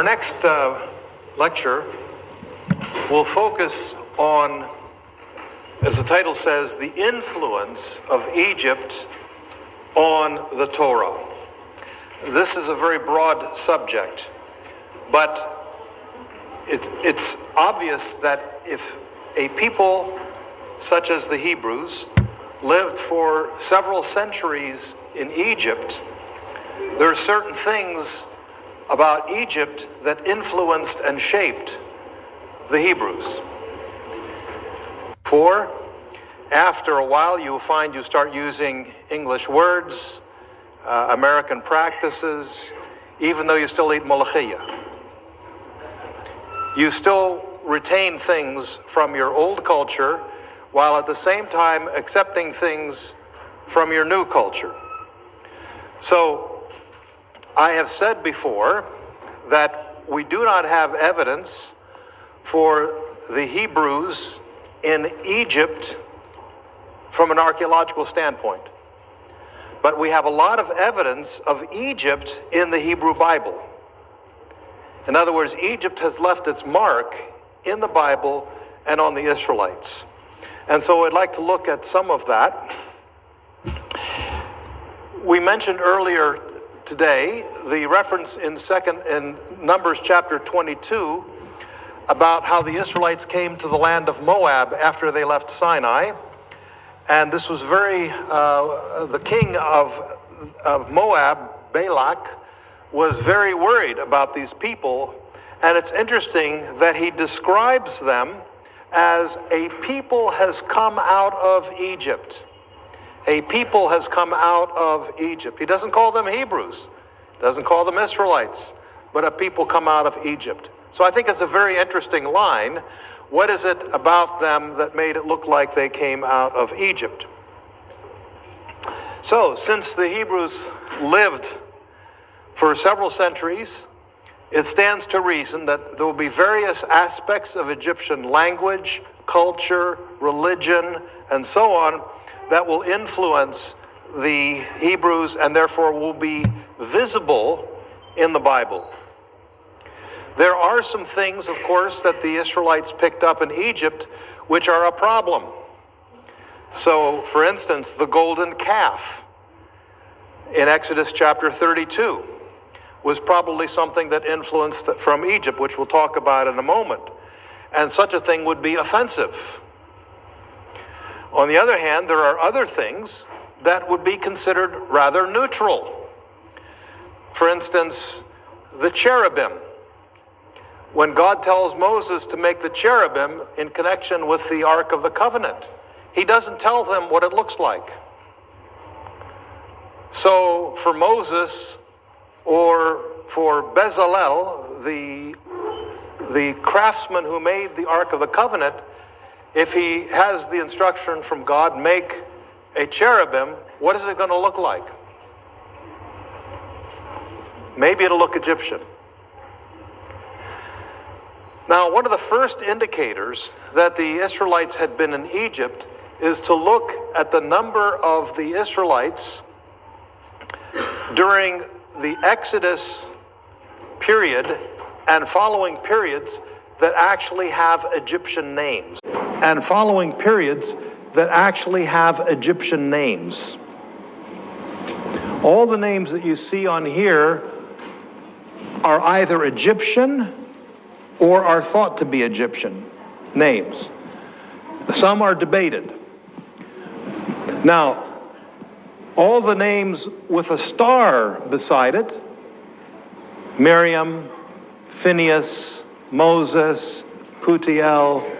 next lecture will focus on, as the title says, the influence of Egypt on the Torah. This is a very broad subject, but it's obvious that if a people such as the Hebrews lived for several centuries in Egypt, there are certain things about Egypt that influenced and shaped the Hebrews. For after a while, you'll find you start using English words, American practices, even though you still eat molachia. You still retain things from your old culture, while at the same time accepting things from your new culture. So, I have said before that we do not have evidence for the Hebrews in Egypt from an archaeological standpoint. But we have a lot of evidence of Egypt in the Hebrew Bible. In other words, Egypt has left its mark in the Bible and on the Israelites. And so I'd like to look at some of that. We mentioned earlier today the reference in Numbers chapter 22 about how the Israelites came to the land of Moab after they left Sinai. And this was the king of Moab, Balak, was very worried about these people. And it's interesting that he describes them as a people has come out of Egypt. A people has come out of Egypt. He doesn't call them Hebrews, doesn't call them Israelites, but a people come out of Egypt. So I think it's a very interesting line. What is it about them that made it look like they came out of Egypt? So, since the Hebrews lived for several centuries, it stands to reason that there will be various aspects of Egyptian language, culture, religion, and so on that will influence the Hebrews and therefore will be visible in the Bible. There are some things, of course, that the Israelites picked up in Egypt which are a problem. So, for instance, the golden calf in Exodus chapter 32 was probably something that influenced from Egypt, which we'll talk about in a moment. And such a thing would be offensive. On the other hand, there are other things that would be considered rather neutral. For instance, the cherubim. When God tells Moses to make the cherubim in connection with the Ark of the Covenant, he doesn't tell them what it looks like. So for Moses or for Bezalel, the craftsman who made the Ark of the Covenant, if he has the instruction from God, make a cherubim, what is it going to look like? Maybe it'll look Egyptian. Now, one of the first indicators that the Israelites had been in Egypt is to look at the number of the Israelites during the Exodus period and following periods that actually have Egyptian names. And following periods that actually have Egyptian names. All the names that you see on here are either Egyptian or are thought to be Egyptian names. Some are debated. Now, all the names with a star beside it, Miriam, Phineas, Moses, Putiel,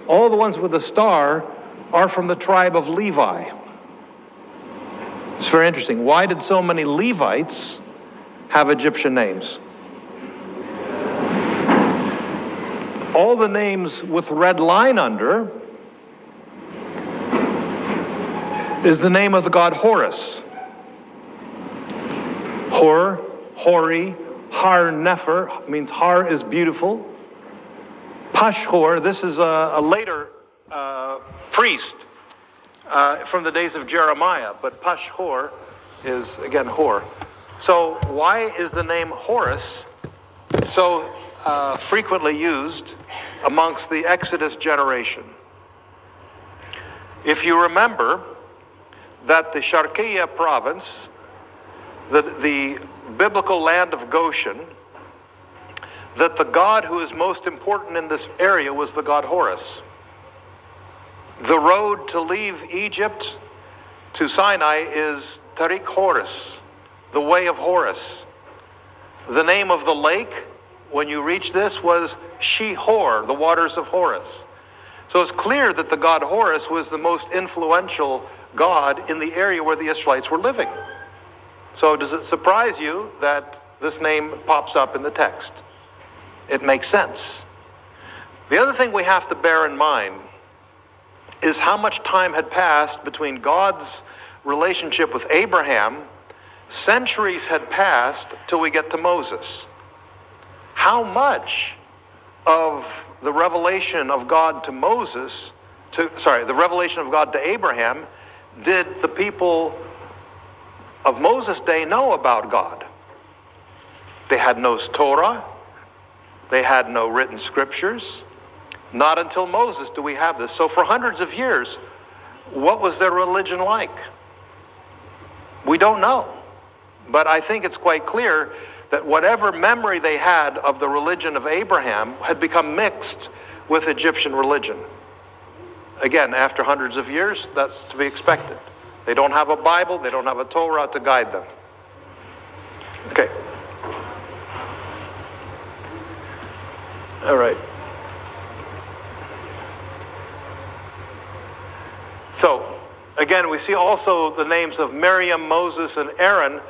all the ones with a star are from the tribe of Levi. It's very interesting. Why did so many Levites have Egyptian names? All the names with red line under is the name of the god Horus. Hor, Hori, Har Nefer, means Har is beautiful. Pashhor, this is a later priest from the days of Jeremiah, but Pashhor is, again, Hor. So why is the name Horus so frequently used amongst the Exodus generation. If you remember that the Sharqiya province, the biblical land of Goshen, that the god who is most important in this area was the god Horus. The road to leave Egypt to Sinai is Tariq Horus, the way of Horus. The name of the lake, when you reach this, was Shihor, the waters of Horus. So it's clear that the god Horus was the most influential god in the area where the Israelites were living. So does it surprise you that this name pops up in the text? It makes sense. The other thing we have to bear in mind is how much time had passed between God's relationship with Abraham. Centuries had passed till we get to Moses. How much of the revelation of God to the revelation of God to Abraham did the people of Moses' day know about God? They had no Torah. They had no written scriptures. Not until Moses do we have this. So for hundreds of years, what was their religion like? We don't know. But I think it's quite clear that whatever memory they had of the religion of Abraham had become mixed with Egyptian religion. Again, after hundreds of years, that's to be expected. They don't have a Bible, they don't have a Torah to guide them. Okay. All right. So, again, we see also the names of Miriam, Moses, and Aaron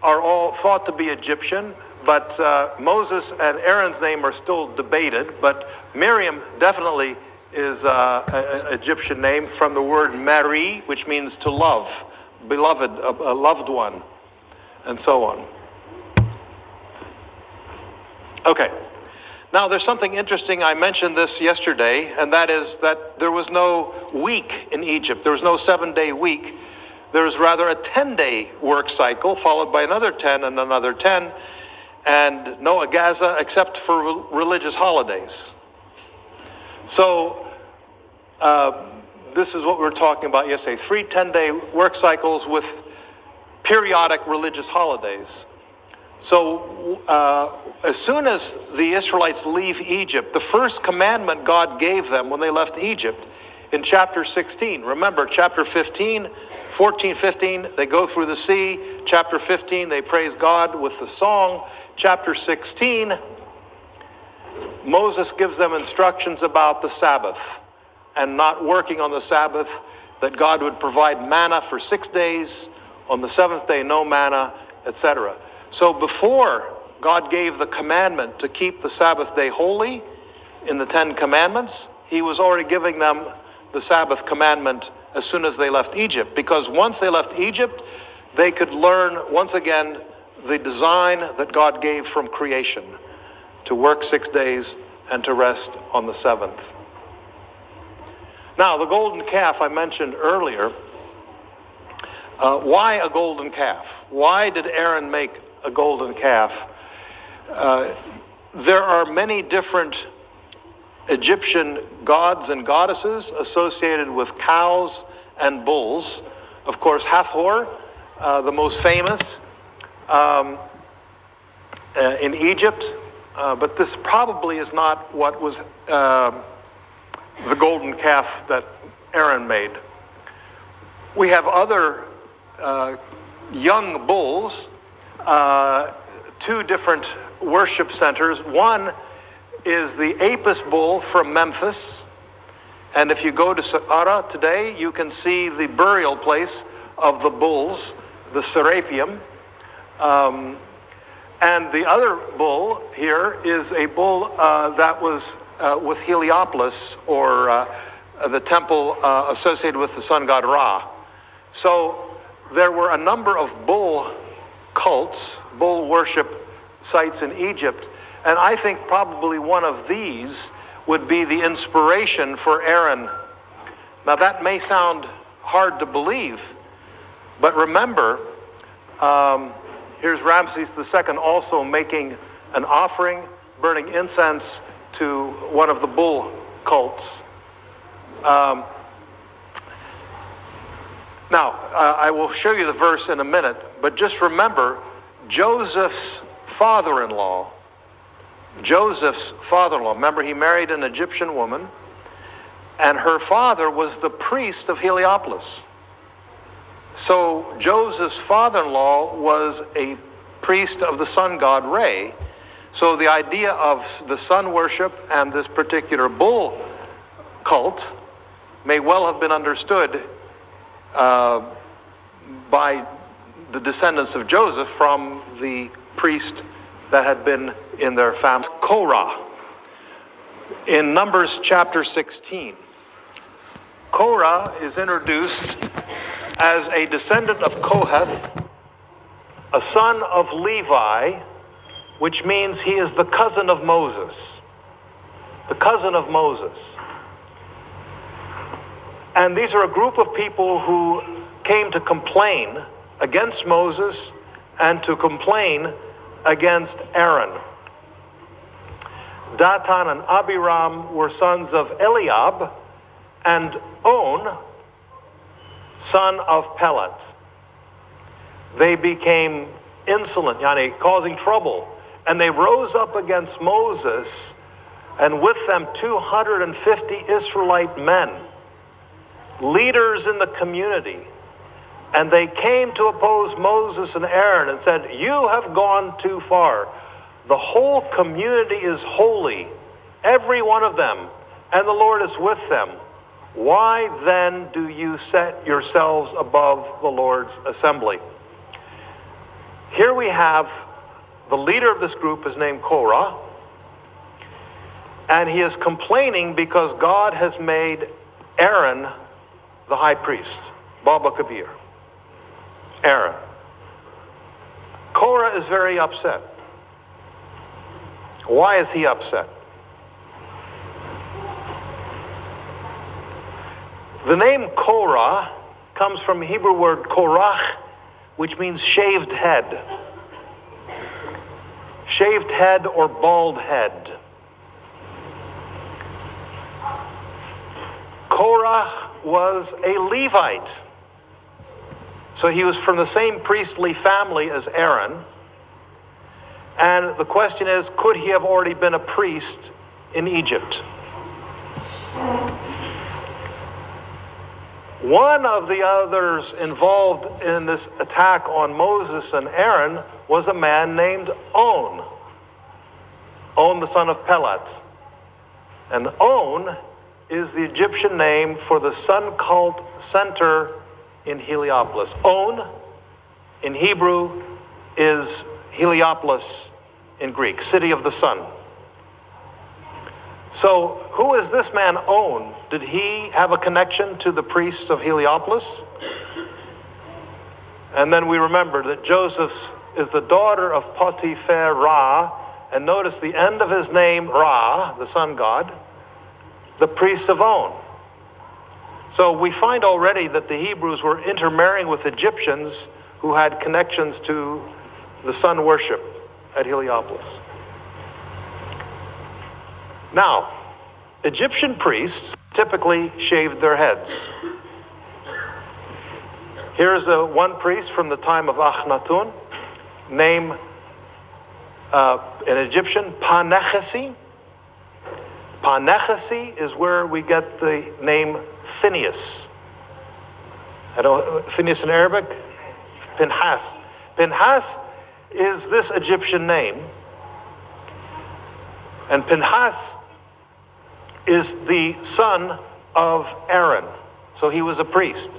are all thought to be Egyptian, but Moses and Aaron's name are still debated, but Miriam definitely is an Egyptian name from the word Mari, which means to love, beloved, a loved one, and so on. Okay. Now, there's something interesting. I mentioned this yesterday, and that is that there was no week in Egypt. There was no 7-day week. There was rather a 10-day work cycle, followed by another 10 and another 10, and no Agaza except for religious holidays. So, this is what we were talking about yesterday. 3 10-day work cycles with periodic religious holidays. So as soon as the Israelites leave Egypt, the first commandment God gave them when they left Egypt in chapter 16. Remember, chapter 14, 15, they go through the sea. Chapter 15, they praise God with the song. Chapter 16, Moses gives them instructions about the Sabbath and not working on the Sabbath, that God would provide manna for 6 days. On the 7th day, no manna, etc. So before God gave the commandment to keep the Sabbath day holy in the 10 commandments, he was already giving them the Sabbath commandment as soon as they left Egypt. Because once they left Egypt, they could learn once again the design that God gave from creation, to work 6 days and to rest on the 7th. Now, the golden calf I mentioned earlier. Why a golden calf? Why did Aaron make a golden calf? There are many different Egyptian gods and goddesses associated with cows and bulls. Of course, Hathor, the most famous in Egypt, but this probably is not what was the golden calf that Aaron made. We have other young bulls, 2 different worship centers. One is the Apis bull from Memphis. And if you go to Saqqara today, you can see the burial place of the bulls, the Serapeum. And the other bull here is a bull that was with Heliopolis, or the temple associated with the sun god Ra. So there were a number of bull cults, bull worship sites in Egypt, and I think probably one of these would be the inspiration for Aaron. Now that may sound hard to believe, but remember, here's Ramses II also making an offering, burning incense to one of the bull cults. Now, I will show you the verse in a minute, but just remember, Joseph's father-in-law, remember he married an Egyptian woman, and her father was the priest of Heliopolis. So Joseph's father-in-law was a priest of the sun god Re. So the idea of the sun worship and this particular bull cult may well have been understood by the descendants of Joseph from the priest that had been in their family. Korah. In Numbers chapter 16, Korah is introduced as a descendant of Kohath, a son of Levi, which means he is the cousin of Moses. The cousin of Moses. And these are a group of people who came to complain against Moses and to complain against Aaron. Datan and Abiram were sons of Eliab, and On, son of Pelet. They became insolent, causing trouble, and they rose up against Moses, and with them 250 Israelite men, leaders in the community. And they came to oppose Moses and Aaron and said, "You have gone too far. The whole community is holy, every one of them, and the Lord is with them. Why then do you set yourselves above the Lord's assembly?" Here we have the leader of this group is named Korah, and he is complaining because God has made Aaron the high priest, Baba Kabir. Aaron. Korah is very upset. Why is he upset? The name Korah comes from the Hebrew word korach, which means shaved head. Shaved head or bald head. Korah was a Levite. So he was from the same priestly family as Aaron. And the question is, could he have already been a priest in Egypt? One of the others involved in this attack on Moses and Aaron was a man named On. On, the son of Pelet. And On is the Egyptian name for the sun cult center in Heliopolis. On, in Hebrew, is Heliopolis in Greek, city of the sun. So, who is this man On? Did he have a connection to the priests of Heliopolis? And then we remember that Joseph is the daughter of Potiphar Ra, and notice the end of his name, Ra, the sun god, the priest of On. So we find already that the Hebrews were intermarrying with Egyptians who had connections to the sun worship at Heliopolis. Now, Egyptian priests typically shaved their heads. Here's one priest from the time of Akhenaten, named an Egyptian Panechesi. Panechesi is where we get the name Phineas. Phineas in Arabic? Pinhas. Pinhas is this Egyptian name. And Pinhas is the son of Aaron. So he was a priest.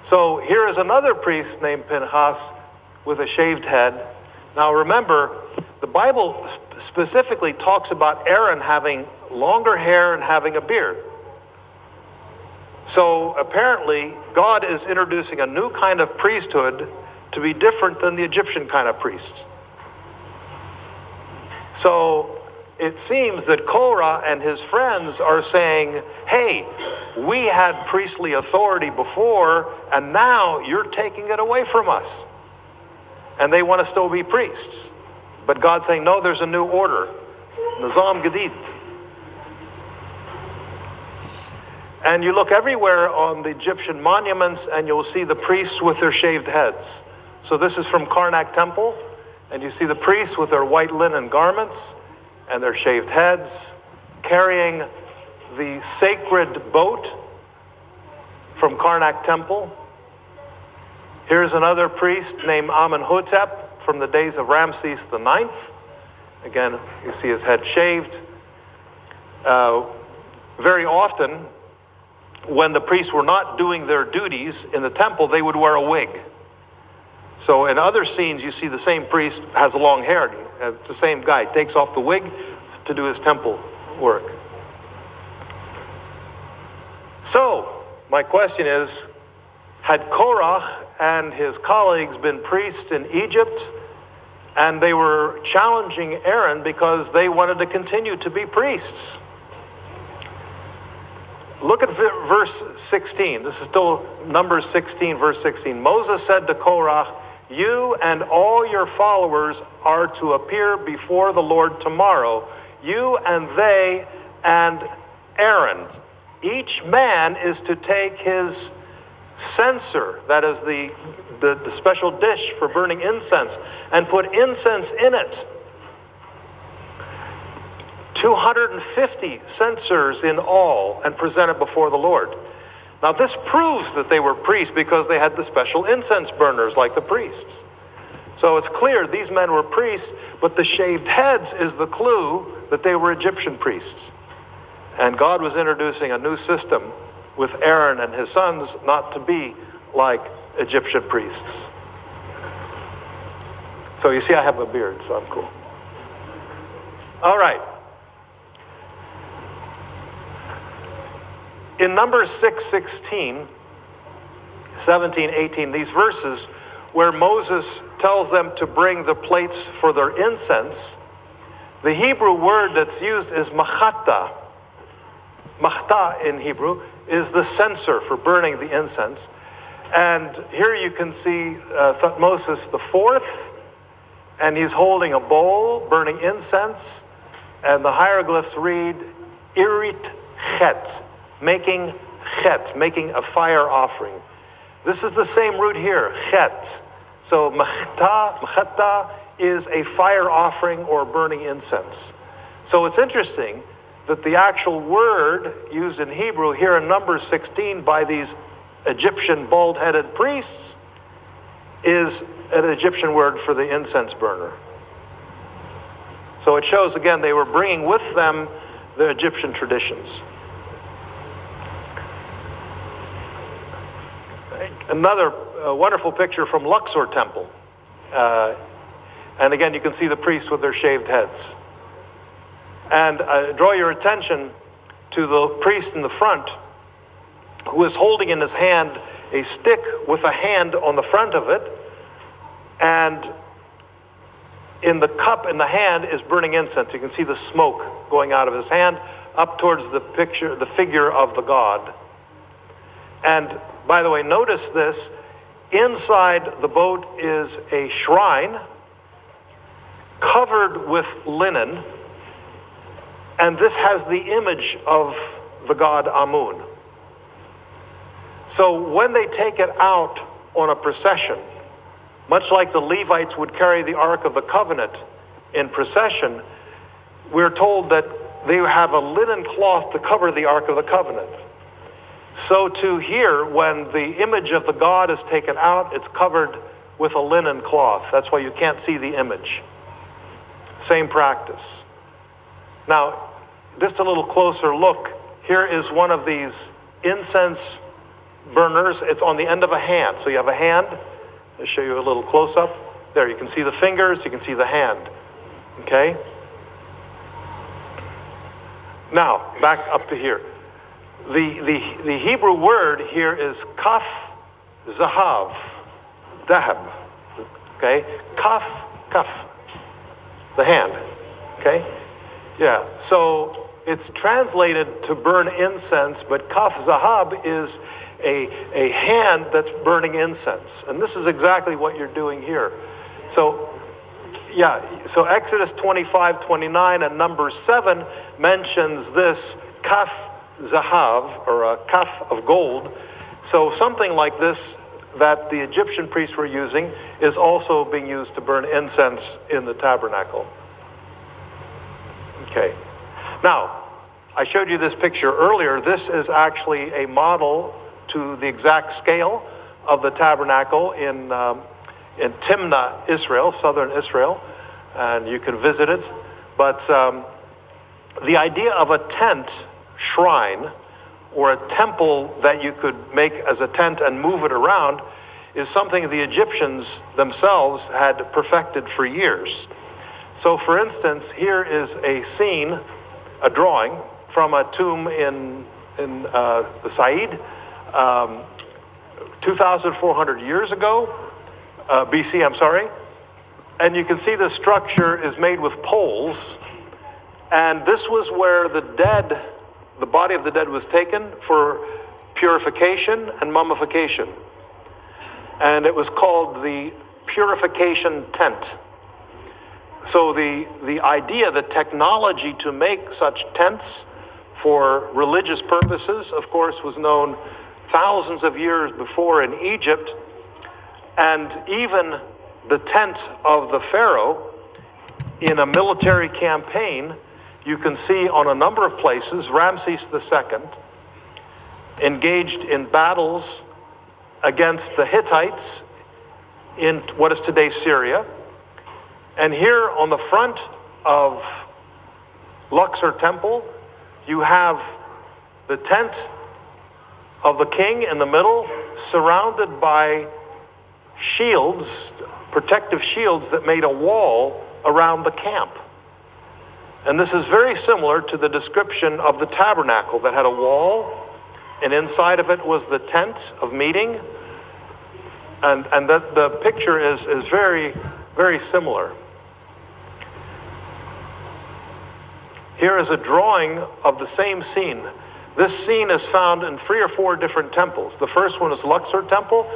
So here is another priest named Pinhas with a shaved head. Now remember, the Bible specifically talks about Aaron having longer hair and having a beard. So apparently God is introducing a new kind of priesthood to be different than the Egyptian kind of priests. So it seems that Korah and his friends are saying, hey, we had priestly authority before, and now you're taking it away from us. And they want to still be priests. But God's saying, no, there's a new order. Nizam Gadid. And you look everywhere on the Egyptian monuments and you'll see the priests with their shaved heads. So this is from Karnak Temple, and you see the priests with their white linen garments and their shaved heads, carrying the sacred boat from Karnak Temple. Here's another priest named Amenhotep from the days of Ramses the IX. Again, you see his head shaved. Very often, when the priests were not doing their duties in the temple, they would wear a wig. So in other scenes, you see the same priest has long hair. It's the same guy. Takes off the wig to do his temple work. So, my question is, had Korach and his colleagues been priests in Egypt, and they were challenging Aaron because they wanted to continue to be priests? Look at verse 16. This is still Numbers 16, verse 16. Moses said to Korach, "You and all your followers are to appear before the Lord tomorrow, you and they and Aaron. Each man is to take his censer," that is the special dish for burning incense, "and put incense in it. 250 censers in all, and present it before the Lord." Now this proves that they were priests because they had the special incense burners like the priests. So it's clear these men were priests, but the shaved heads is the clue that they were Egyptian priests. And God was introducing a new system with Aaron and his sons not to be like Egyptian priests. So you see I have a beard, so I'm cool. All right. In Numbers 6, 16, 17, 18, these verses where Moses tells them to bring the plates for their incense, the Hebrew word that's used is machata. Machta in Hebrew is the censer for burning the incense. And here you can see Thutmose the fourth, and he's holding a bowl burning incense, and the hieroglyphs read irit chet, making chet, making a fire offering. This is the same root here, chet. So machta is a fire offering or burning incense. So it's interesting that the actual word used in Hebrew here in Numbers 16 by these Egyptian bald-headed priests is an Egyptian word for the incense burner. So it shows, again, they were bringing with them the Egyptian traditions. Another wonderful picture from Luxor Temple. And again, you can see the priests with their shaved heads. And draw your attention to the priest in the front who is holding in his hand a stick with a hand on the front of it. And in the cup in the hand is burning incense. You can see the smoke going out of his hand up towards the figure of the god. And by the way, notice this. Inside the boat is a shrine covered with linen. And this has the image of the god Amun. So when they take it out on a procession, much like the Levites would carry the Ark of the Covenant in procession, we're told that they have a linen cloth to cover the Ark of the Covenant. So too here, when the image of the god is taken out, it's covered with a linen cloth. That's why you can't see the image. Same practice. Now, just a little closer look. Here is one of these incense burners. It's on the end of a hand. So you have a hand. I'll show you a little close-up. There, you can see the fingers, you can see the hand. Okay? Now, back up to here. The Hebrew word here is kaf zahav, dahab. Okay? Kaf, the hand. Okay? Yeah, so it's translated to burn incense, but kaf zahab is a hand that's burning incense. And this is exactly what you're doing here. So Yeah, so Exodus 25:29 and Numbers 7 mentions this kaf zahav, or a kaf of gold. So something like this that the Egyptian priests were using is also being used to burn incense in the tabernacle. Okay. Now, I showed you this picture earlier. This is actually a model to the exact scale of the tabernacle in Timnah, Israel, southern Israel, and you can visit it. But the idea of a tent shrine or a temple that you could make as a tent and move it around is something the Egyptians themselves had perfected for years. So for instance, here is a scene, a drawing from a tomb in the Said, 2,400 years ago, BC, I'm sorry. And you can see the structure is made with poles. And this was where the body of the dead was taken for purification and mummification. And it was called the purification tent. So the idea, the technology to make such tents for religious purposes, of course, was known thousands of years before in Egypt. And even the tent of the Pharaoh in a military campaign, you can see on a number of places, Ramses II engaged in battles against the Hittites in what is today Syria. And here on the front of Luxor Temple, you have the tent of the king in the middle, surrounded by shields, protective shields that made a wall around the camp. And this is very similar to the description of the tabernacle that had a wall, and inside of it was the tent of meeting. And the picture is very, very similar. Here is a drawing of the same scene. This scene is found in 3 or 4 different temples. The first one is Luxor Temple.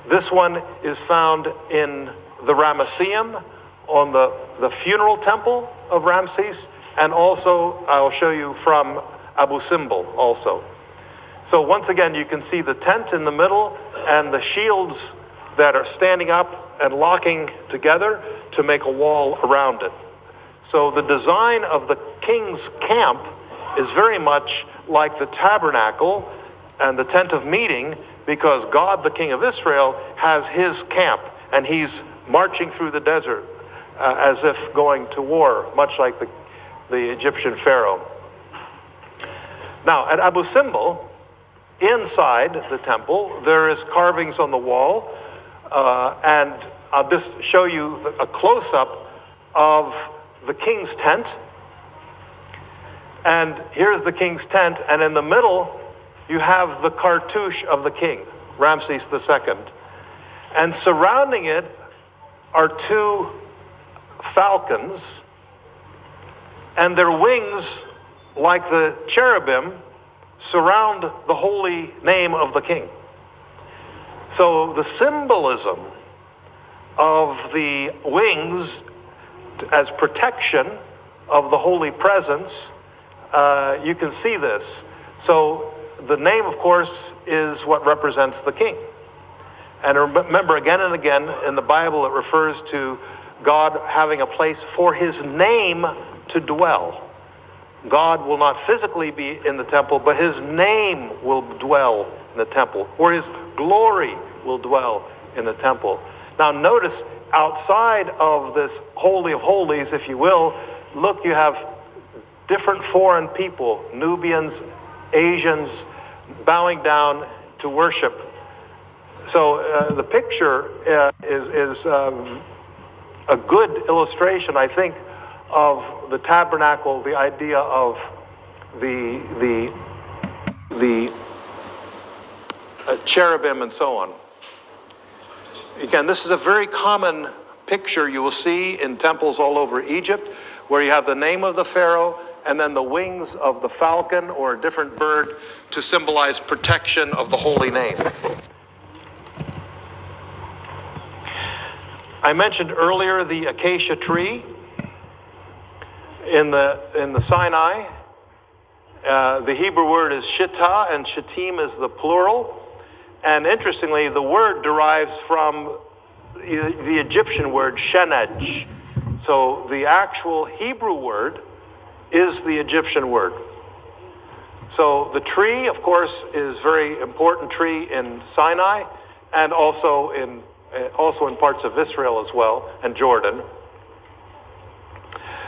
This one is found in the Ramesseum, on the funeral temple of Ramses, and also I'll show you from Abu Simbel also. So once again, you can see the tent in the middle and the shields that are standing up and locking together to make a wall around it. So the design of the king's camp is very much like the tabernacle and the tent of meeting, because God, the King of Israel, has his camp, and he's marching through the desert as if going to war, much like the Egyptian Pharaoh. Now, at Abu Simbel, inside the temple, there is carvings on the wall, and I'll just show you a close-up of the king's tent. And here's the king's tent, and in the middle, you have the cartouche of the king, Ramses II. And surrounding it are 2 falcons, and their wings, like the cherubim, surround the holy name of the king. So the symbolism of the wings as protection of the holy presence, you can see this. So the name, of course, is what represents the king. And remember, again and again in the Bible, it refers to God having a place for his name to dwell. God will not physically be in the temple, but his name will dwell in the temple, or his glory will dwell in the temple. Now notice, outside of this Holy of Holies, if you will, look, you have different foreign people, Nubians, Asians, bowing down to worship. So the picture is a good illustration, I think, of the tabernacle, the idea of the cherubim and so on. Again, this is a very common picture you will see in temples all over Egypt, where you have the name of the pharaoh and then the wings of the falcon or a different bird to symbolize protection of the holy name. I mentioned earlier the acacia tree in the Sinai. The Hebrew word is shittah, and shittim is the plural. And interestingly, the word derives from the Egyptian word shenej. So the actual Hebrew word is the Egyptian word. So the tree, of course, is a very important tree in Sinai, and also in parts of Israel as well, and Jordan.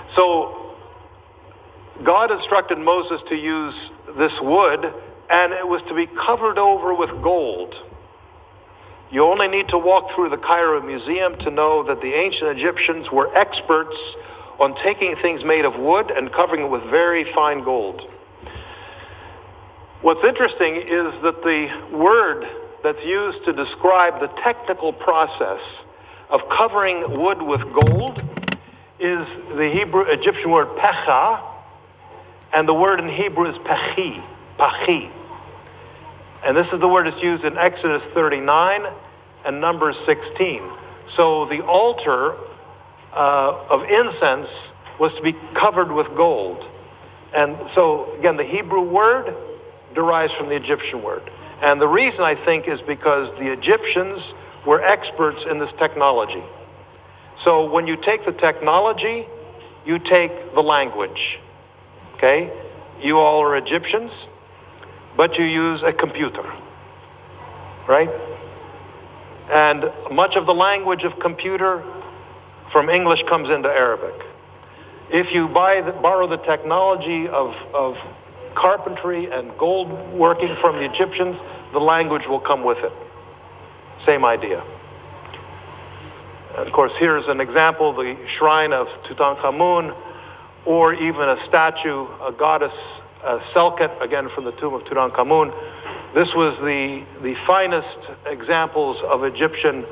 So God instructed Moses to use this wood, and it was to be covered over with gold. You only need to walk through the Cairo Museum to know that the ancient Egyptians were experts on taking things made of wood and covering it with very fine gold. What's interesting is that the word that's used to describe the technical process of covering wood with gold is the Egyptian word pecha, and the word in Hebrew is pachi. And this is the word that's used in Exodus 39 and Numbers 16. So the altar of incense was to be covered with gold. And so, again, the Hebrew word derives from the Egyptian word. And the reason, I think, is because the Egyptians were experts in this technology. So when you take the technology, you take the language. Okay? You all are Egyptians, but you use a computer, right? And much of the language of computer from English comes into Arabic. If you borrow the technology of carpentry and gold working from the Egyptians, the language will come with it. Same idea. And of course, here's an example, the shrine of Tutankhamun, or even a statue, a goddess, Selket, again from the tomb of Tutankhamun. This was the finest examples of Egyptian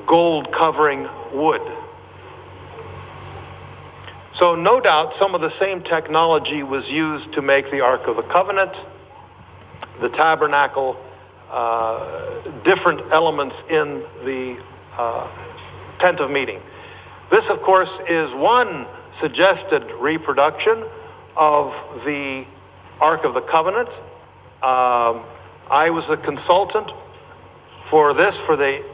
gold covering wood. So no doubt some of the same technology was used to make the Ark of the Covenant, the tabernacle, different elements in the tent of meeting. This, of course, is one suggested reproduction of the Ark of the Covenant. I was a consultant for this for the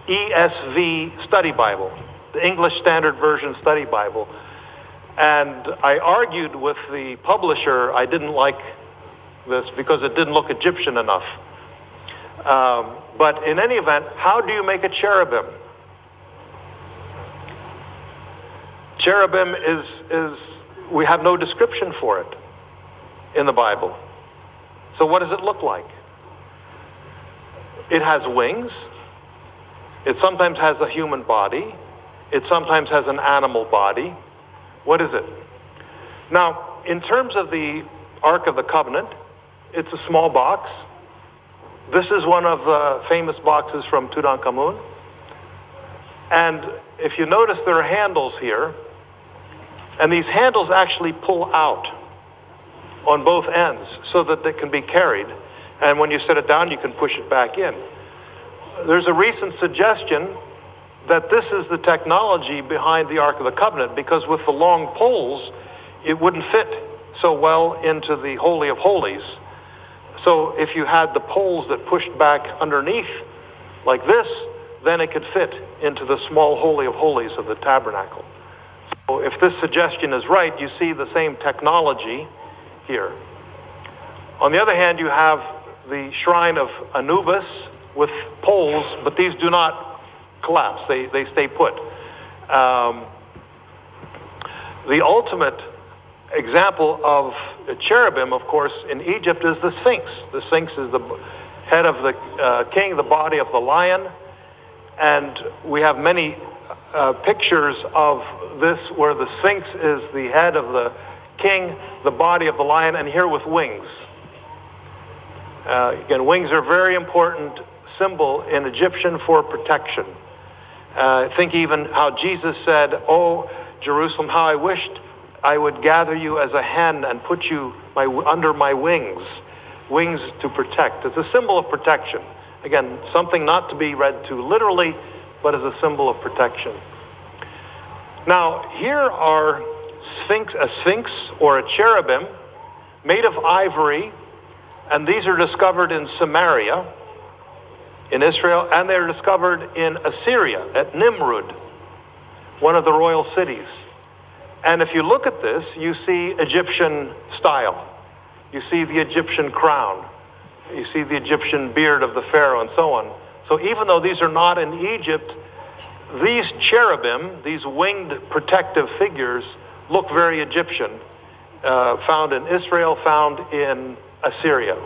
ESV Study Bible, the English Standard Version Study Bible. And I argued with the publisher I didn't like this because it didn't look Egyptian enough. But in any event, how do you make a cherubim? Cherubim is we have no description for it in the Bible. So what does it look like? It has wings. It sometimes has a human body. It sometimes has an animal body. What is it? Now, in terms of the Ark of the Covenant, it's a small box. This is one of the famous boxes from Tutankhamun. And if you notice, there are handles here. And these handles actually pull out on both ends so that they can be carried. And when you set it down, you can push it back in. There's a recent suggestion that this is the technology behind the Ark of the Covenant, because with the long poles, it wouldn't fit so well into the Holy of Holies. So if you had the poles that pushed back underneath like this, then it could fit into the small Holy of Holies of the tabernacle. So if this suggestion is right, you see the same technology here. On the other hand, you have the shrine of Anubis with poles, but these do not collapse. They stay put. The ultimate example of a cherubim, of course, in Egypt is the Sphinx. The Sphinx is the head of the king, the body of the lion. And we have many pictures of this where the Sphinx is the head of the king, the body of the lion, and here with wings. Again, wings are a very important symbol in Egyptian for protection. Think even how Jesus said, "Oh, Jerusalem, how I wished I would gather you as a hen and put you under my wings." Wings to protect. It's a symbol of protection. Again, something not to be read too literally, but as a symbol of protection. Now, here are a sphinx or a cherubim made of ivory, and these are discovered in Samaria, in Israel, and they're discovered in Assyria, at Nimrud, one of the royal cities. And if you look at this, you see Egyptian style. You see the Egyptian crown. You see the Egyptian beard of the pharaoh and so on. So even though these are not in Egypt, these cherubim, these winged protective figures, look very Egyptian. Found in Israel, found in Assyria.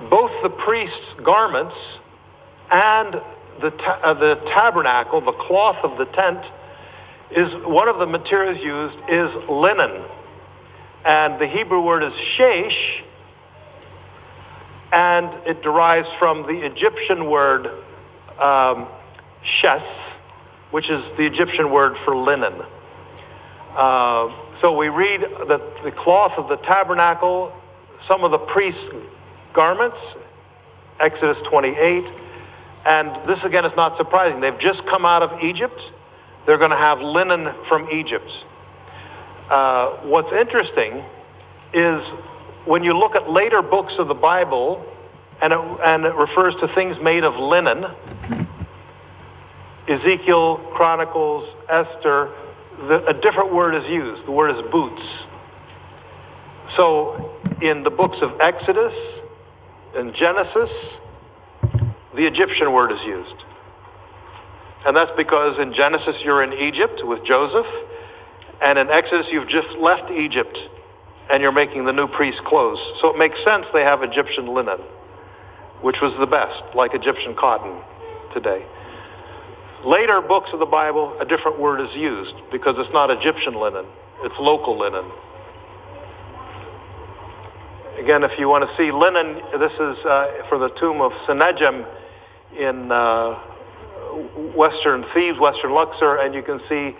Both the priest's garments and the tabernacle, the cloth of the tent, is one of the materials used is linen. And the Hebrew word is shesh, and it derives from the Egyptian word shes, which is the Egyptian word for linen. So we read that the cloth of the tabernacle, some of the priest's garments, Exodus 28, and this again is not surprising. They've just come out of Egypt. They're going to have linen from Egypt. What's interesting is when you look at later books of the Bible, and it refers to things made of linen, Ezekiel, Chronicles, Esther, a different word is used. The word is boots. So in the books of Exodus and Genesis, the Egyptian word is used. And that's because in Genesis you're in Egypt with Joseph, and in Exodus you've just left Egypt and you're making the new priest's clothes. So it makes sense they have Egyptian linen, which was the best, like Egyptian cotton today. Later books of the Bible, a different word is used because it's not Egyptian linen, it's local linen. Again, if you want to see linen, this is for the tomb of Sennacherib in Western Thebes, Western Luxor, and you can see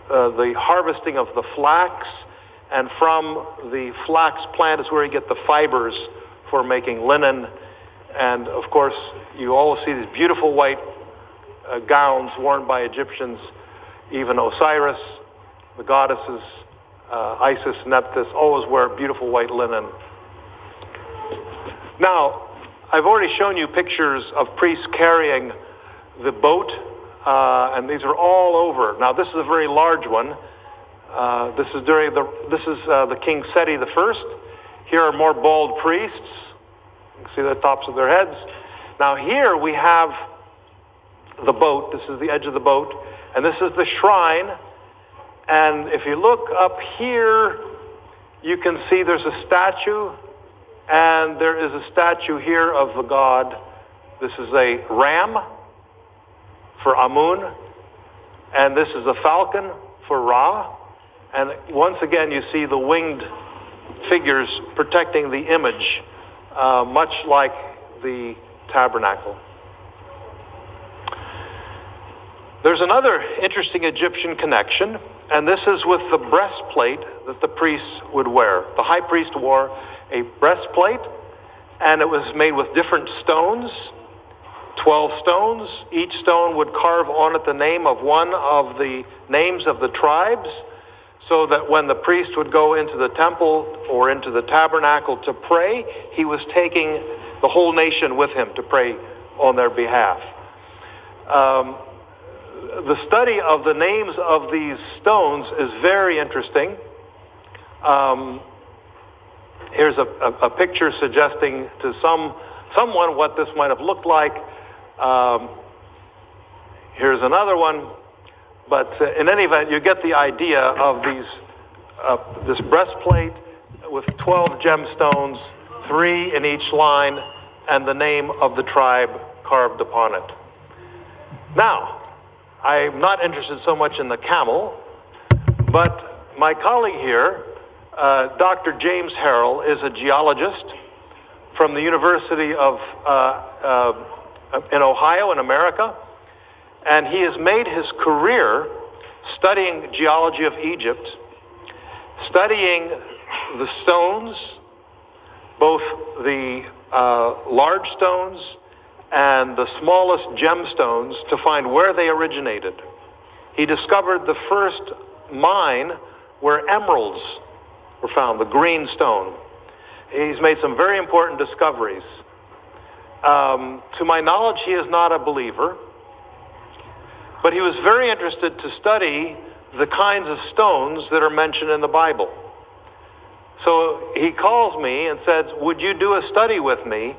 the harvesting of the flax, and from the flax plant is where you get the fibers for making linen. And of course, you always see these beautiful white gowns worn by Egyptians, even Osiris, the goddesses, Isis, Nephthys, always wear beautiful white linen. Now, I've already shown you pictures of priests carrying the boat, and these are all over. Now, this is a very large one. This is the King Seti I. Here are more bald priests. You can see the tops of their heads. Now, here we have the boat. This is the edge of the boat, and this is the shrine. And if you look up here, you can see there's a statue, and there is a statue here of the god. This is a ram for Amun, and this is a falcon for Ra. And once again, you see the winged figures protecting the image, much like the tabernacle. There's another interesting Egyptian connection, and this is with the breastplate that the priests would wear. The high priest wore a breastplate, and it was made with different stones, 12 stones. Each stone would carve on it the name of one of the names of the tribes, so that when the priest would go into the temple or into the tabernacle to pray, he was taking the whole nation with him to pray on their behalf. The study of the names of these stones is very interesting. Here's a picture suggesting to someone what this might have looked like. Here's another one. But in any event, you get the idea of this breastplate with 12 gemstones, 3 in each line, and the name of the tribe carved upon it. Now, I'm not interested so much in the camel, but my colleague here, Dr. James Harrell, is a geologist from the University of in Ohio in America. And he has made his career studying geology of Egypt, studying the stones, both the large stones and the smallest gemstones to find where they originated. He discovered the first mine where emeralds were found, the green stone. He's made some very important discoveries. To my knowledge, he is not a believer, but he was very interested to study the kinds of stones that are mentioned in the Bible. So he calls me and says, would you do a study with me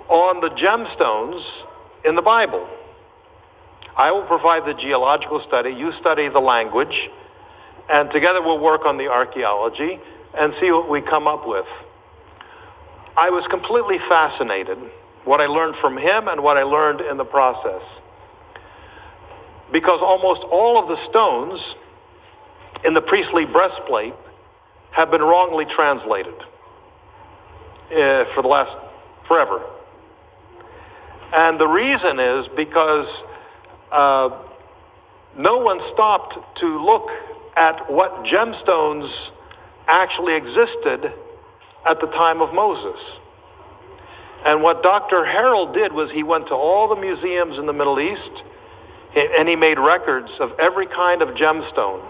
on the gemstones in the Bible? I will provide the geological study, you study the language, and together we'll work on the archaeology and see what we come up with. I was completely fascinated, what I learned from him and what I learned in the process. Because almost all of the stones in the priestly breastplate have been wrongly translated for the last forever. And the reason is because no one stopped to look at what gemstones actually existed at the time of Moses. And what Dr. Harold did was he went to all the museums in the Middle East and he made records of every kind of gemstone.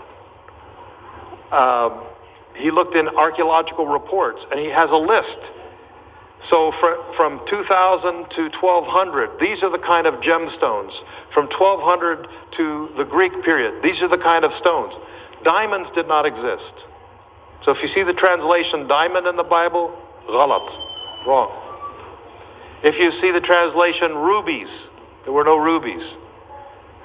He looked in archaeological reports and he has a list. So from 2000 to 1200, these are the kind of gemstones. From 1200 to the Greek period, these are the kind of stones. Diamonds did not exist. So if you see the translation diamond in the Bible, ghalat, wrong. If you see the translation rubies, there were no rubies.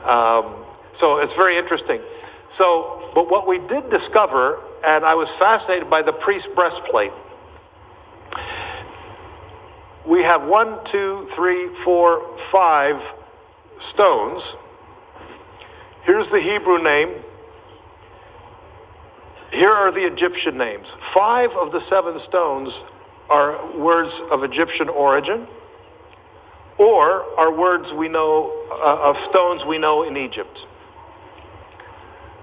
So it's very interesting. So, but what we did discover, and I was fascinated by the priest's breastplate. We have 1, 2, 3, 4, 5 stones. Here's the Hebrew name. Here are the Egyptian names. 5 of the 7 stones are words of Egyptian origin, or are words we know of stones we know in Egypt.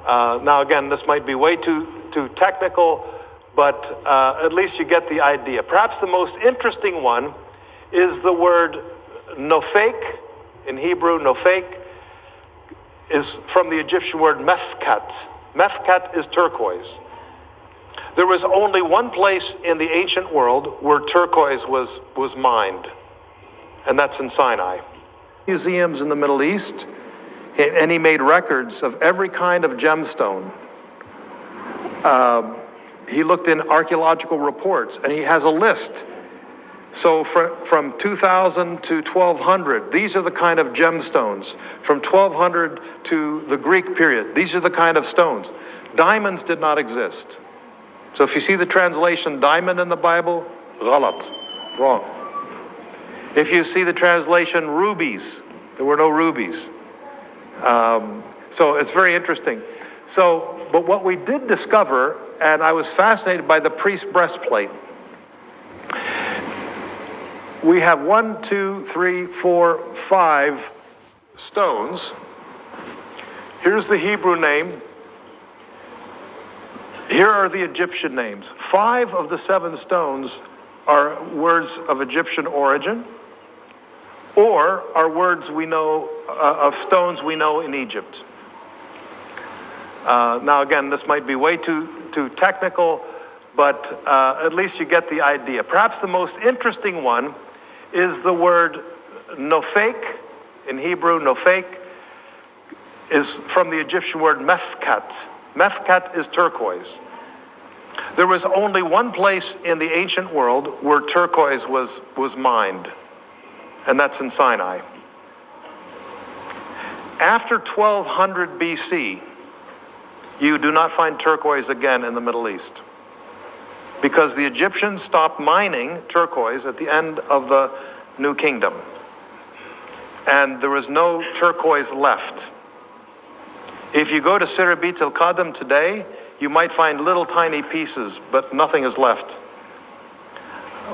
Now again, this might be way too technical, but at least you get the idea. Perhaps the most interesting one is the word nofek. In Hebrew, nofek is from the Egyptian word mefkat. Mefkat is turquoise. There was only one place in the ancient world where turquoise was mined, and that's in Sinai. Museums in the Middle East, and he made records of every kind of gemstone. He looked in archaeological reports, and he has a list. So from 2000 to 1200, these are the kind of gemstones. From 1200 to the Greek period, these are the kind of stones. Diamonds did not exist. So if you see the translation diamond in the Bible, ghalat, wrong. If you see the translation rubies, there were no rubies. So it's very interesting. So, but what we did discover, and I was fascinated by the priest's breastplate. We have 1, 2, 3, 4, 5 stones. Here's the Hebrew name. Here are the Egyptian names. 5 of the 7 stones are words of Egyptian origin, or are words we know of stones we know in Egypt. Now again, this might be way too technical, but at least you get the idea. Perhaps the most interesting one is the word nofek. In Hebrew, nofek is from the Egyptian word mefkat. Mefkat is turquoise. There was only one place in the ancient world where turquoise was mined, and that's in Sinai. After 1200 BC, you do not find turquoise again in the Middle East, because the Egyptians stopped mining turquoise at the end of the New Kingdom, and there was no turquoise left. If you go to Sirabit el-Qadam today, you might find little tiny pieces, but nothing is left.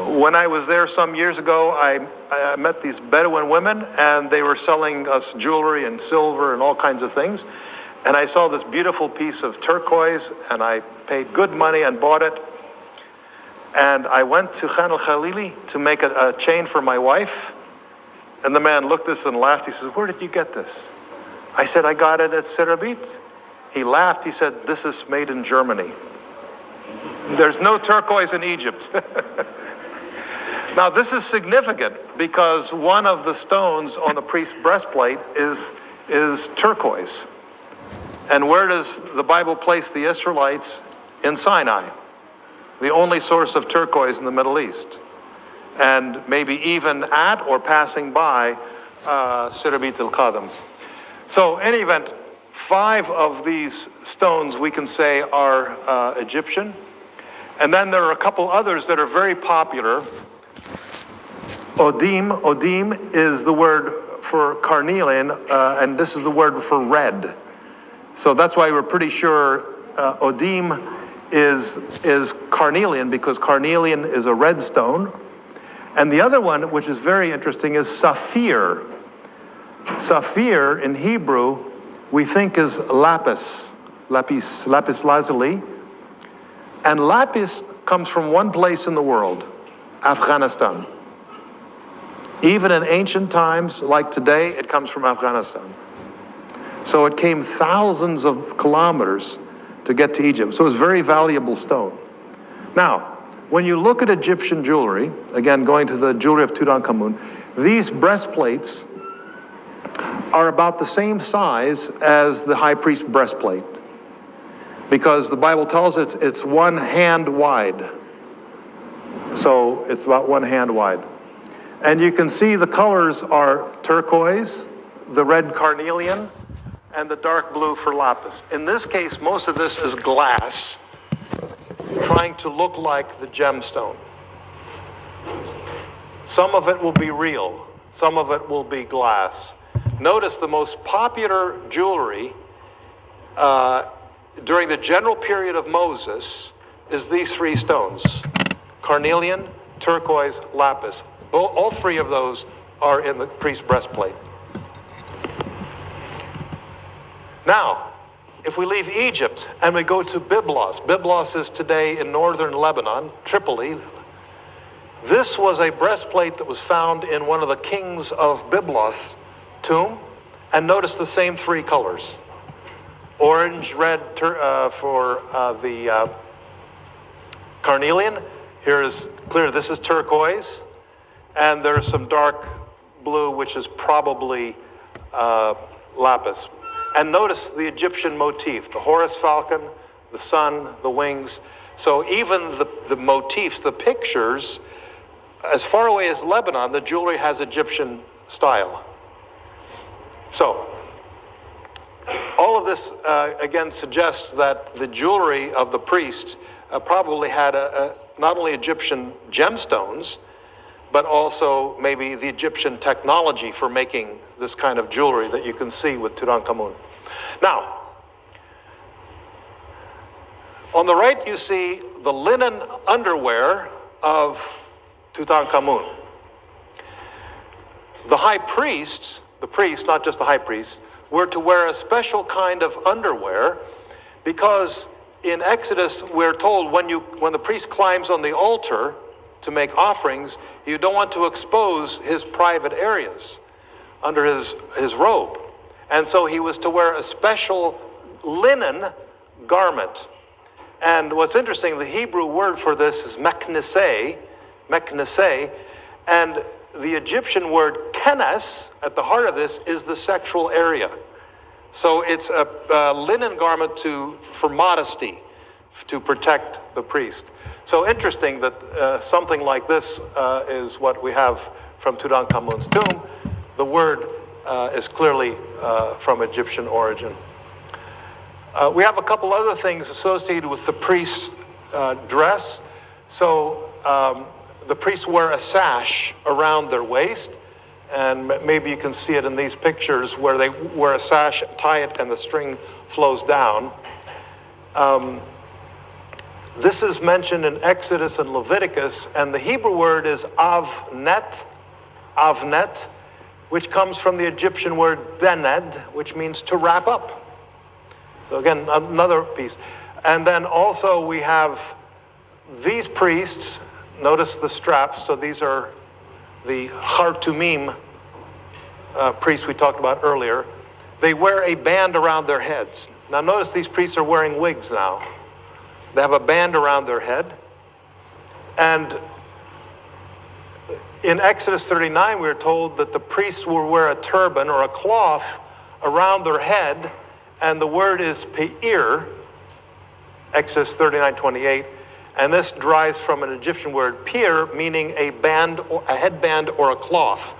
When I was there some years ago, I met these Bedouin women, and they were selling us jewelry and silver and all kinds of things. And I saw this beautiful piece of turquoise, and I paid good money and bought it. And I went to Khan al-Khalili to make a chain for my wife. And the man looked at this and laughed. He says, "Where did you get this?" I said, "I got it at Serabit." He laughed. He said, "This is made in Germany. There's no turquoise in Egypt." Now, this is significant because one of the stones on the priest's breastplate is turquoise. And where does the Bible place the Israelites? In Sinai, the only source of turquoise in the Middle East. And maybe even at or passing by Sirabit al-Qadam. So, in any event, 5 of these stones we can say are Egyptian. And then there are a couple others that are very popular. Odim is the word for carnelian, and this is the word for red. So that's why we're pretty sure Odim is carnelian, because carnelian is a red stone. And the other one, which is very interesting, is sapphire. Sapphire in Hebrew, we think is lapis lazuli. And lapis comes from one place in the world, Afghanistan. Even in ancient times, like today, it comes from Afghanistan. So it came thousands of kilometers to get to Egypt. So it's a very valuable stone. Now, when you look at Egyptian jewelry, again, going to the jewelry of Tutankhamun, these breastplates are about the same size as the high priest's breastplate, because the Bible tells us it's 1 hand wide. So it's about 1 hand wide. And you can see the colors are turquoise, the red carnelian, and the dark blue for lapis. In this case, most of this is glass, trying to look like the gemstone. Some of it will be real, some of it will be glass. Notice the most popular jewelry during the general period of Moses is these 3 stones: carnelian, turquoise, lapis. All 3 of those are in the priest's breastplate. Now, if we leave Egypt and we go to Byblos, Byblos is today in northern Lebanon, Tripoli. This was a breastplate that was found in one of the kings of Byblos' tomb, and notice the same 3 colors. Orange, red for the carnelian. Here is clear, this is turquoise. And there's some dark blue, which is probably lapis. And notice the Egyptian motif, the Horus falcon, the sun, the wings. So even the motifs, the pictures, as far away as Lebanon, the jewelry has Egyptian style. So all of this, again, suggests that the jewelry of the priest probably had not only Egyptian gemstones, but also maybe the Egyptian technology for making this kind of jewelry that you can see with Tutankhamun. Now, on the right you see the linen underwear of Tutankhamun. The high priests, the priests, not just the high priests, were to wear a special kind of underwear, because in Exodus we're told when the priest climbs on the altar to make offerings, you don't want to expose his private areas under his robe. And so he was to wear a special linen garment. And what's interesting, the Hebrew word for this is mekneseh, and the Egyptian word kenes, at the heart of this, is the sexual area. So it's a linen garment for modesty, to protect the priest. So interesting that something like this is what we have from Tutankhamun's tomb. The word is clearly from Egyptian origin. We have a couple other things associated with the priest's dress. So the priests wear a sash around their waist, and maybe you can see it in these pictures where they wear a sash, tie it, and the string flows down. This is mentioned in Exodus and Leviticus, and the Hebrew word is avnet, which comes from the Egyptian word bened, which means to wrap up. So again, another piece. And then also we have these priests, notice the straps, so these are the Hartumim priests we talked about earlier. They wear a band around their heads. Now notice these priests are wearing wigs now. They have a band around their head. And in Exodus 39, we are told that the priests will wear a turban or a cloth around their head, and the word is pe'ir, Exodus 39:28, and this derives from an Egyptian word peir, meaning a band, or a headband or a cloth.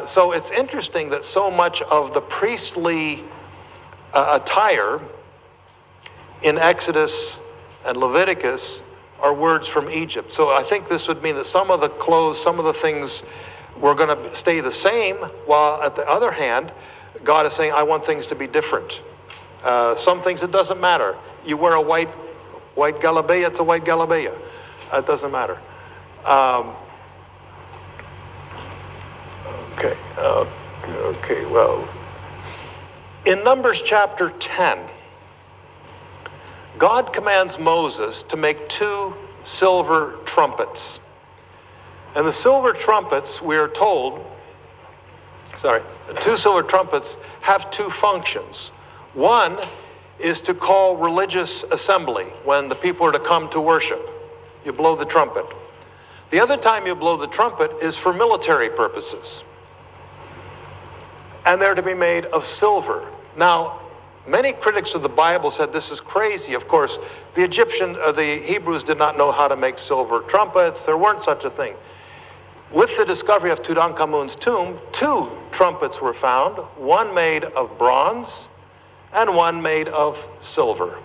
So it's interesting that so much of the priestly attire in Exodus and Leviticus are words from Egypt. So I think this would mean that some of the clothes, some of the things were going to stay the same, while at the other hand, God is saying, I want things to be different. Some things, it doesn't matter. You wear a white galabeya, it's a white galabeya. It doesn't matter. Okay, well, in Numbers chapter 10, God commands Moses to make 2 silver trumpets. And the silver trumpets, we are told, the 2 silver trumpets have 2 functions. One is to call religious assembly when the people are to come to worship. You blow the trumpet. The other time you blow the trumpet is for military purposes. And they're to be made of silver. Now, many critics of the Bible said this is crazy. Of course, the Hebrews did not know how to make silver trumpets. There weren't such a thing. With the discovery of Tutankhamun's tomb, 2 trumpets were found, one made of bronze and one made of silver.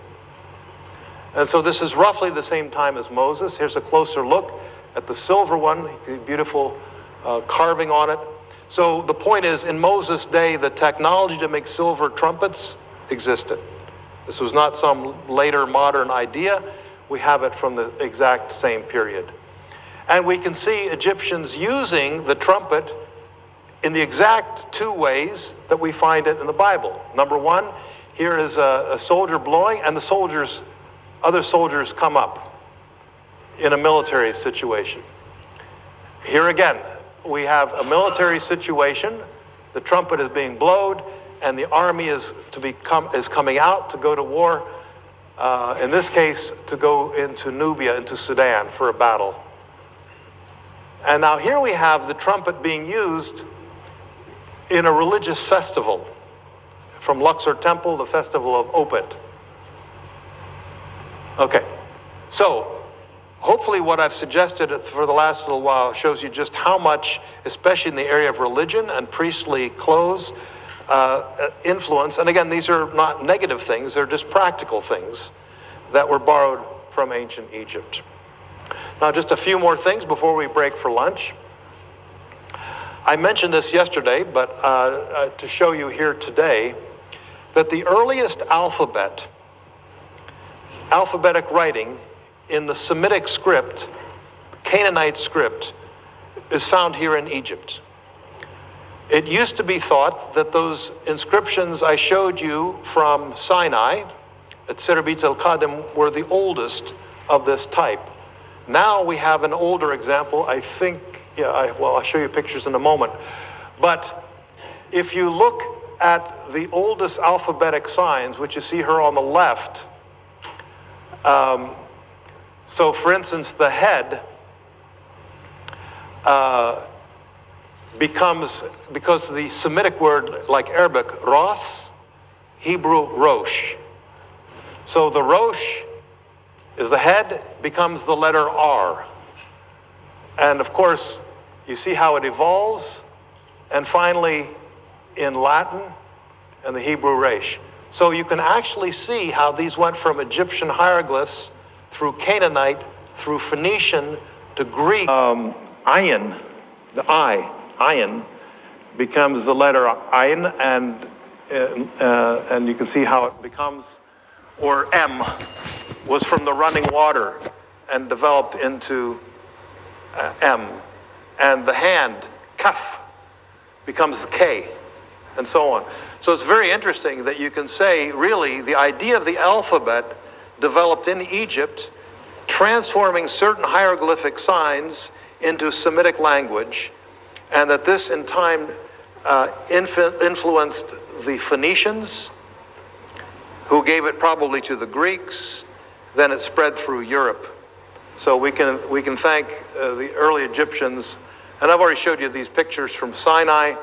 And so this is roughly the same time as Moses. Here's a closer look at the silver one, beautiful carving on it. So the point is, in Moses' day, the technology to make silver trumpets existed. This was not some later modern idea. We have it from the exact same period. And we can see Egyptians using the trumpet in the exact 2 ways that we find it in the Bible. Number 1, here is a soldier blowing, and other soldiers come up in a military situation. Here again, we have a military situation. The trumpet is being blown, and the army is coming out to go to war. In this case, to go into Nubia, into Sudan, for a battle. And now here we have the trumpet being used in a religious festival. From Luxor Temple, the festival of Opet. Okay, so hopefully what I've suggested for the last little while shows you just how much, especially in the area of religion and priestly clothes, influence. And again, these are not negative things, they're just practical things that were borrowed from ancient Egypt. Now, just a few more things before we break for lunch. I mentioned this yesterday, but to show you here today, that the earliest alphabetic writing in the Semitic script, Canaanite script, is found here in Egypt. It used to be thought that those inscriptions I showed you from Sinai at Serbit el-Qadim were the oldest of this type. Now we have an older example, I think, I'll show you pictures in a moment. But if you look at the oldest alphabetic signs, which you see here on the left, so for instance, the head becomes, because the Semitic word, like Arabic, Ras, Hebrew, Rosh. So the Rosh is the head, becomes the letter R. And of course, you see how it evolves, and finally, in Latin and the Hebrew Resh. So you can actually see how these went from Egyptian hieroglyphs through Canaanite, through Phoenician to Greek. Ayin, the I, Ayin, becomes the letter Ayin, and you can see how it becomes, or M was from the running water and developed into M. And the hand, Kaf, becomes the K, and so on. So it's very interesting that you can say, really, the idea of the alphabet developed in Egypt transforming certain hieroglyphic signs into Semitic language, and that this in time influenced the Phoenicians, who gave it probably to the Greeks. Then it spread through Europe. So we can thank the early Egyptians. And I've already showed you these pictures from Sinai.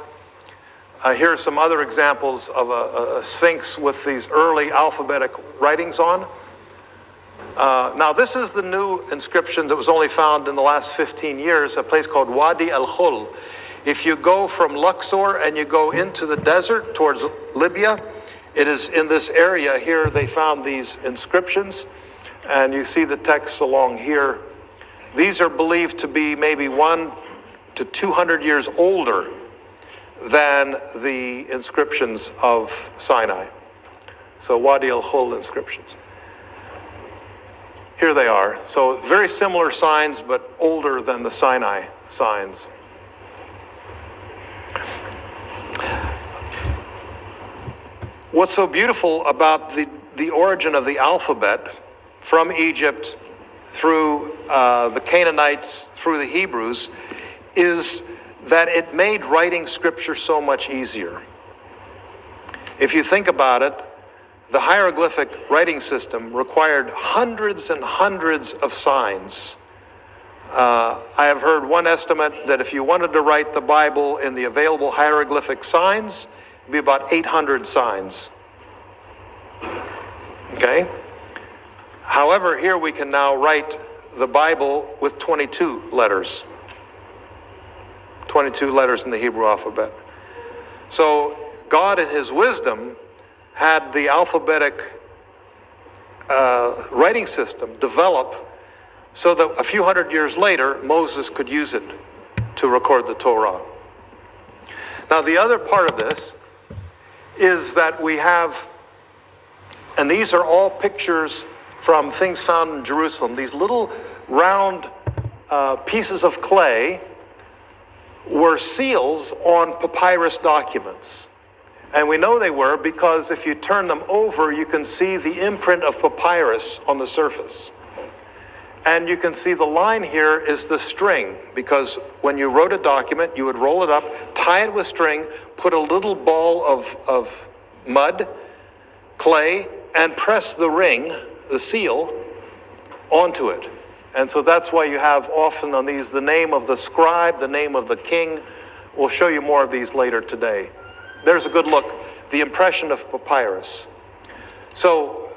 Here are some other examples of a sphinx with these early alphabetic writings on. Now this is the new inscription that was only found in the last 15 years, a place called Wadi al-Khul. If you go from Luxor and you go into the desert towards Libya, it is in this area here they found these inscriptions, and you see the texts along here. These are believed to be maybe 100 to 200 years older than the inscriptions of Sinai. So Wadi al-Khul inscriptions. Here they are. So very similar signs, but older than the Sinai signs. What's so beautiful about the origin of the alphabet from Egypt through the Canaanites, through the Hebrews, is that it made writing scripture so much easier. If you think about it, the hieroglyphic writing system required hundreds and hundreds of signs. I have heard one estimate that if you wanted to write the Bible in the available hieroglyphic signs, it'd be about 800 signs. Okay? However, here we can now write the Bible with 22 letters. 22 letters in the Hebrew alphabet. So God in his wisdom had the alphabetic writing system develop so that a few hundred years later, Moses could use it to record the Torah. Now, the other part of this is that we have, and these are all pictures from things found in Jerusalem, these little round pieces of clay were seals on papyrus documents. And we know they were because if you turn them over, you can see the imprint of papyrus on the surface. And you can see the line here is the string, because when you wrote a document, you would roll it up, tie it with string, put a little ball of mud, clay, and press the ring, the seal, onto it. And so that's why you have often on these the name of the scribe, the name of the king. We'll show you more of these later today. There's a good look, the impression of papyrus. So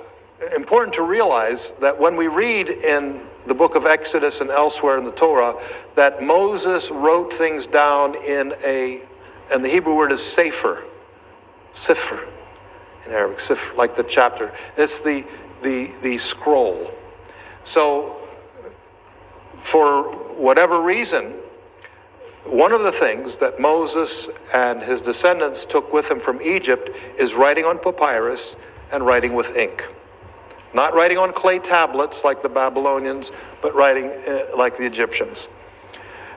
important to realize that when we read in the book of Exodus and elsewhere in the Torah that Moses wrote things down in and the Hebrew word is sefer, sifr in Arabic, sifr, like the chapter. It's the scroll. So for whatever reason, one of the things that Moses and his descendants took with him from Egypt is writing on papyrus and writing with ink. Not writing on clay tablets like the Babylonians, but writing like the Egyptians.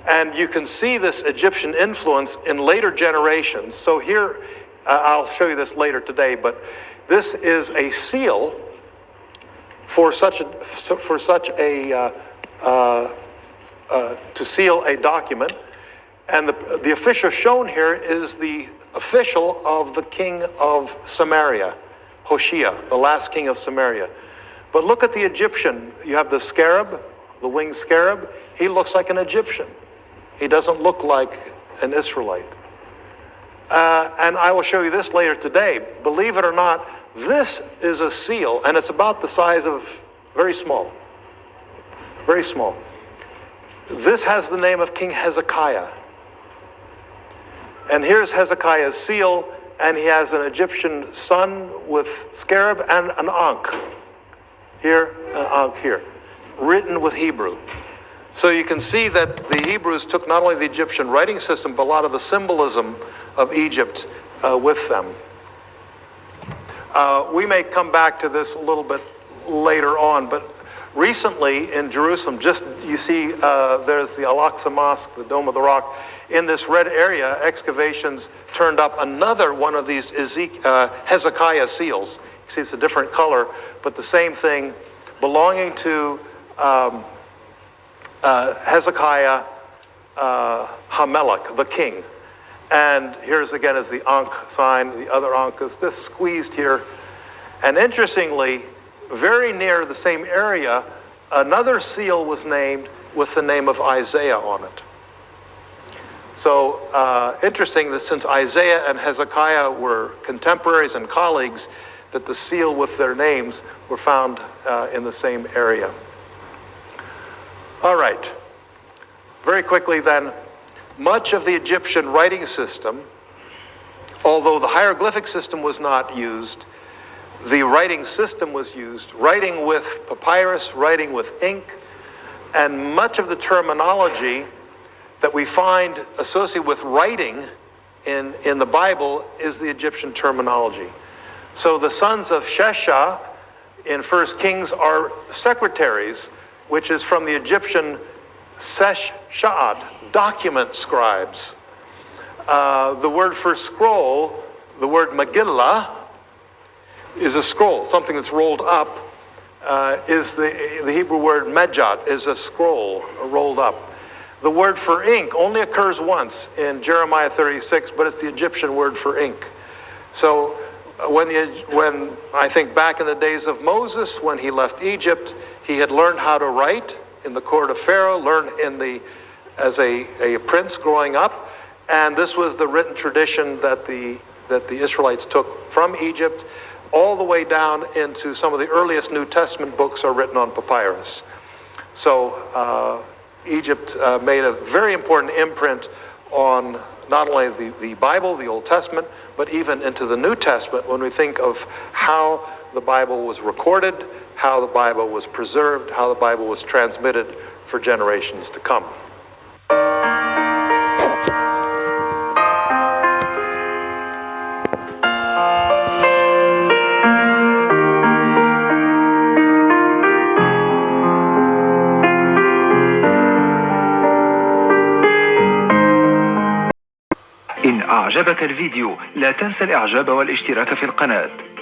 And you can see this Egyptian influence in later generations. So here, I'll show you this later today, but this is a seal for such a to seal a document. And the official shown here is the official of the king of Samaria, Hoshea, the last king of Samaria. But look at the Egyptian. You have the scarab, the winged scarab. He looks like an Egyptian. He doesn't look like an Israelite. And I will show you this later today. Believe it or not, this is a seal, and it's about the size of, very small. Very small. This has the name of King Hezekiah. And here's Hezekiah's seal, and he has an Egyptian sun with scarab and an ankh. Here, an ankh here. Written with Hebrew. So you can see that the Hebrews took not only the Egyptian writing system, but a lot of the symbolism of Egypt with them. We may come back to this a little bit later on, but recently in Jerusalem, just you see there's the Al-Aqsa Mosque, the Dome of the Rock. In this red area, excavations turned up another one of these Hezekiah seals. You see it's a different color, but the same thing, belonging to Hezekiah Hamelech, the king. And here's again is the Ankh sign, the other Ankh is this squeezed here. And interestingly, very near the same area, another seal was named with the name of Isaiah on it. So interesting that since Isaiah and Hezekiah were contemporaries and colleagues, that the seal with their names were found in the same area. All right, very quickly then, much of the Egyptian writing system, although the hieroglyphic system was not used, the writing system was used, writing with papyrus, writing with ink, and much of the terminology that we find associated with writing in the Bible is the Egyptian terminology. So the sons of Shesha in 1 Kings are secretaries, which is from the Egyptian Sesh-Sha'ad, document scribes. The word for scroll, the word Megillah, is a scroll, something that's rolled up, is the Hebrew word Medjat, is a scroll, rolled up. The word for ink only occurs once in Jeremiah 36, but it's the Egyptian word for ink. So when I think back in the days of Moses, when he left Egypt, he had learned how to write in the court of Pharaoh, learned as a prince growing up, and this was the written tradition that the Israelites took from Egypt all the way down into some of the earliest New Testament books are written on papyrus. So Egypt made a very important imprint on not only the Bible, the Old Testament, but even into the New Testament when we think of how the Bible was recorded, how the Bible was preserved, how the Bible was transmitted for generations to come. إن أعجبك الفيديو لا تنسى الإعجاب والاشتراك في القناة.